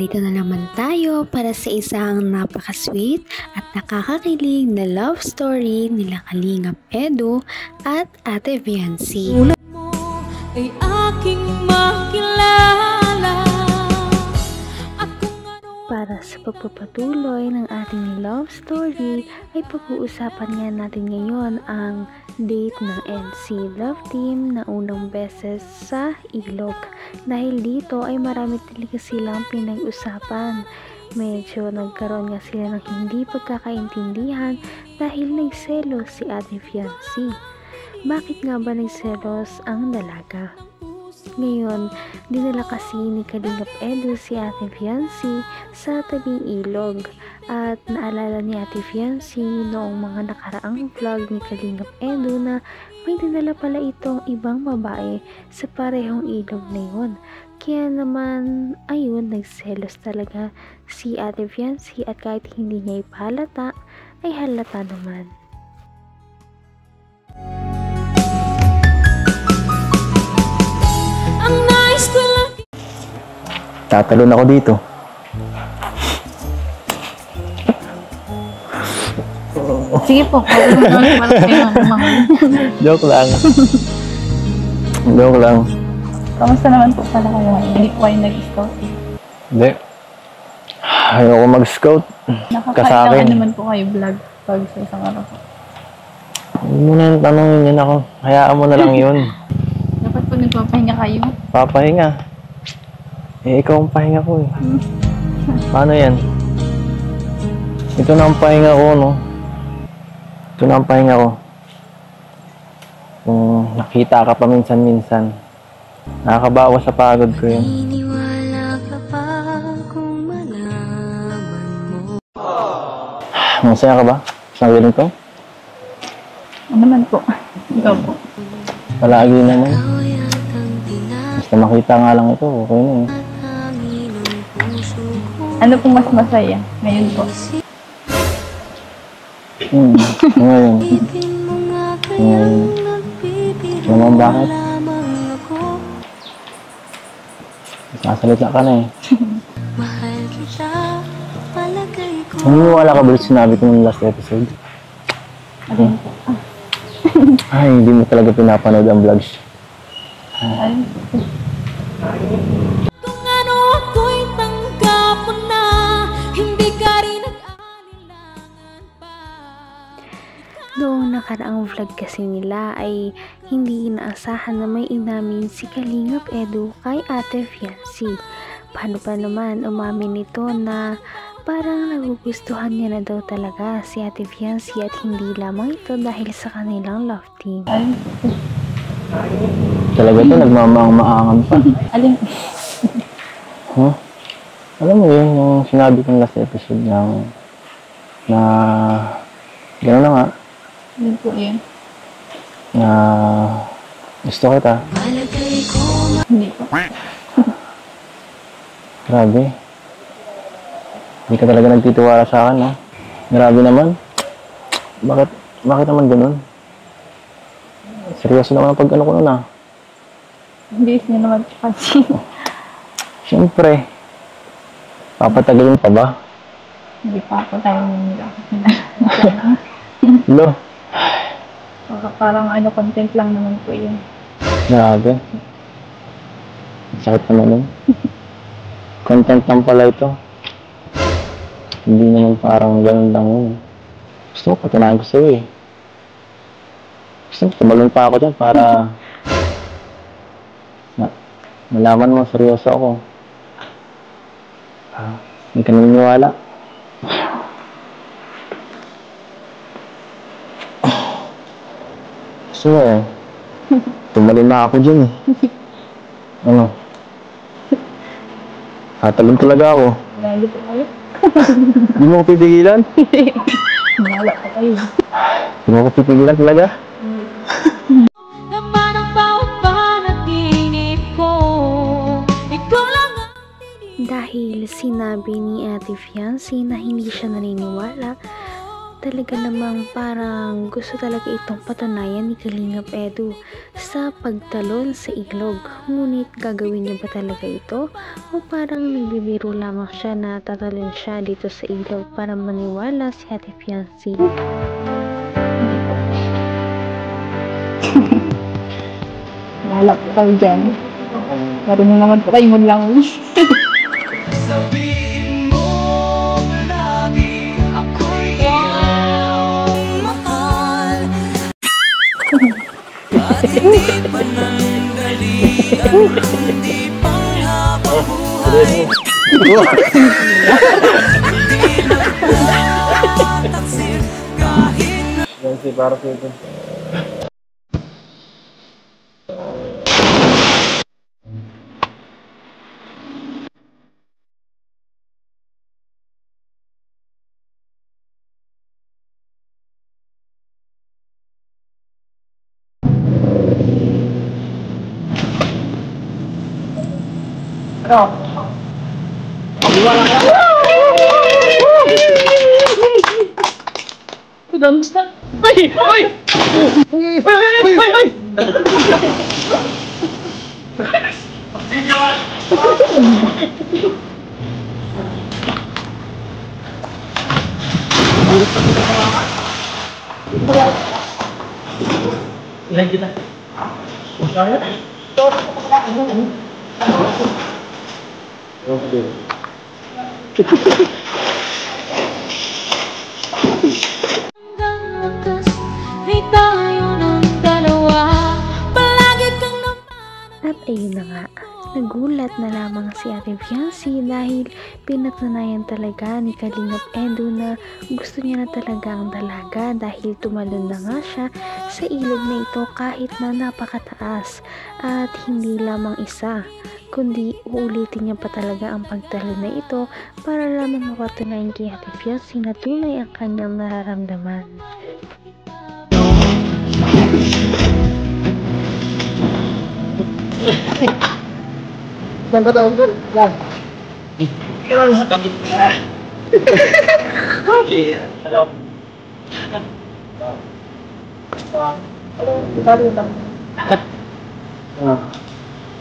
narito na naman tayo para sa isang napaka-sweet at nakakakilig na love story nila Kalingap Edu at Ate Viancy. Tulad mo ay aking makilala. Para sa pagpapatuloy ng ating love story ay pag-uusapan nga natin ngayon ang date ng NC Love Team na unang beses sa Ilog. Dahil dito ay marami talaga silang pinag-usapan. Medyo nagkaroon nga sila ng hindi pagkakaintindihan dahil nagselos si Ate Viancy. Bakit nga ba nagselos ang dalaga? Ngayon, dinala kasi ni Kalingap Edu si Ate Viancy sa tabing ilog at naalala ni Ate Viancy noong mga nakaraang vlog ni Kalingap Edu na may dinala pala itong ibang babae sa parehong ilog na yun. Kaya naman, ayun, nagselos talaga si Ate Viancy at kahit hindi niya ipahalata, ay halata naman. Tatalon ako dito. Sige po. Joke lang. Joke lang. Kamusta naman po pala kayo ngayon? Hindi po kayo nag-scout? Hindi. Ayoko mag-scout. Nakakailangan naman po kayo vlog pag sa isang araw po. Huwag mo na yung tanongin yun ako. Hayaan mo na lang yun. Dapat po nagpapahinga kayo. Papahinga. Eh, ikaw ang pahinga ko eh. Paano yan? Ito na ang pahinga ko, no? Ito na ang pahinga ko. Kung nakita ka pa minsan-minsan, nakakabawas sa pagod ko yun. Masaya ka ba? Sa ganito? Ano naman po? Ikaw po. Palagi naman. Basta makita nga lang ito, okay na eh. Ano pong mas masaya ngayon po? Ngayon. Ngayon. Naman bakit? Sasalita ka na eh. Naniniwala ka ba sinabi ko nung last episode? Ano po? Ay, hindi mo talaga pinapanood ang vlogs. Ano po? Kung ano ako'y tanggap mo na, hindi ka rin nag-alinlangan pa. Noong nakaraang vlog kasi nila ay hindi inaasahan na may inamin si Kalingap Edu kay Ate Viancy. Paano pa naman umamin nito na parang nagugustuhan niya na daw talaga si Ate Viancy at hindi lamang ito dahil sa kanilang love team. Ano po? Talaga ito, nagmamang-maangan pa. Alin? Huh? Alam mo yun, yung sinabi kong last episode na gano'n na nga, Alin po yun? na gusto kita. Hindi po. Grabe. Hindi ka talaga nagtitiwala sa akin, no? Grabe naman. Bakit naman ganun? Seryoso naman ang pag-ano ko nun, ah. Bilis niya naman po kasi. Siyempre. Papatagalin pa ba? Hindi pa ako tayo nila. Lo. Parang ano, content lang naman po yun. Grabe. Sakit naman nun. Content lang pala ito. Hindi naman parang ganun lang yun. Gusto ko, patunayan ko sa'yo eh. Gusto ko, tumalon pa ako dyan para malaman mo, seryoso ako. Hindi ka naniniwala. Gusto mo eh. Tumalon na ako dyan eh. Ano? Tatalon talaga ako. Lalo po kayo. Hindi mo ko pipigilan? Wala pa kayo. Hindi mo ko pipigilan talaga? Laman ang bawat panaginip ko, ikaw lang ang Dahil sinabi ni Ate Viancy na hindi siya naniniwala, talaga namang parang gusto talaga itong patunayan ni Kalingap Edu sa pagtalon sa ilog. Ngunit gagawin niya ba talaga ito? O parang nagbibiro lamang siya na tatalon siya dito sa ilog para maniwala si Ate Fiancé? Wala po kayo dyan. Marunong naman po kayo lang. Sabihin mo lagi ako'y iyong mahal. At hindi pa nandalian, hindi pang habang buhay. Hindi nagtataksil kahit na Yan si para sa ito. Ilan kita? Okay. hanggang wakas ay tayo ng dalawa. Palagi kang At ayun na nga, nagulat na lamang si Ate Fiancé dahil pinatunayan talaga ni Kalingap Edu na gusto niya na talaga ang dalaga dahil tumalon na nga siya sa ilog na ito kahit na napakataas. At hindi lamang isa, kundi uulitin niya pa talaga ang pagtalon na ito para lamang mapatunayan kay Ate Fiancé na tunay ang kanyang nararamdaman. Saan ka tawag doon? Yan. Hello.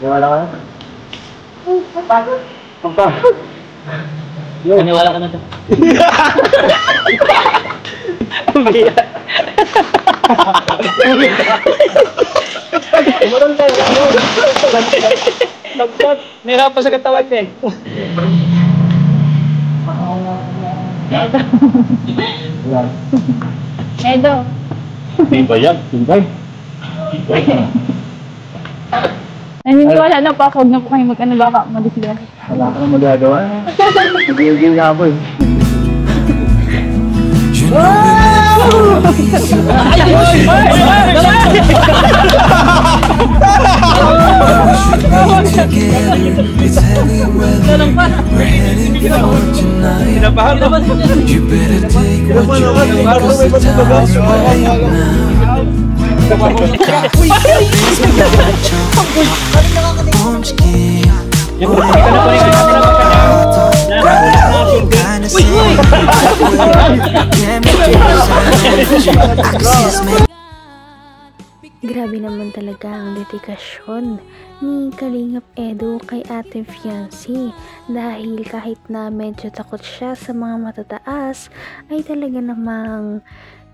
Wala ka na? Pagpa. Kaniwala ka na to. Umaron tayo. Nagtat. Nahirapan sa katawan niya eh. Yan. Edo. Tibay yan. Tibay. Naniniwala na po ako. Huwag na po kayo mag-ano baka madisgan. Wala ka na magagawa. Nag-iigil nga ako eh. It's heavy weather. We're heading for tonight. You better take what you need, 'cause the time's right now. Grabe naman talaga ang dedikasyon ni Kalingap Edu kay Ate Fiancé dahil kahit na medyo takot siya sa mga matataas ay talaga namang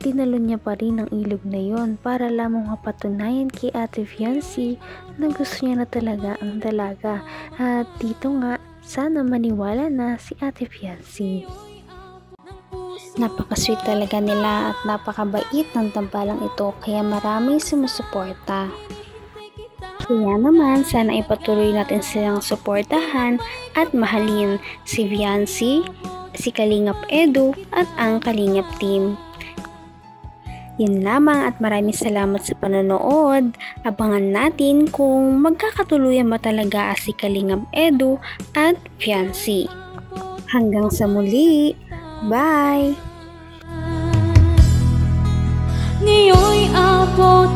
tinalon niya pa rin ang ilog na yon para lamang mapatunayan kay Ate Fiancé na gusto niya na talaga ang dalaga. At dito nga, sana maniwala na si Ate Fiancé. Napaka-sweet talaga nila at napakabait ng tambalang ito kaya maraming sumusuporta. Kaya naman, sana ipatuloy natin silang suportahan at mahalin si Fiancé, si Kalingap Edu at ang Kalingap team. Yun lamang at maraming salamat sa panonood. Abangan natin kung magkakatuluyan ba talaga si Kalingap Edu at Fiancé. Hanggang sa muli! Bye! ngayon'y abot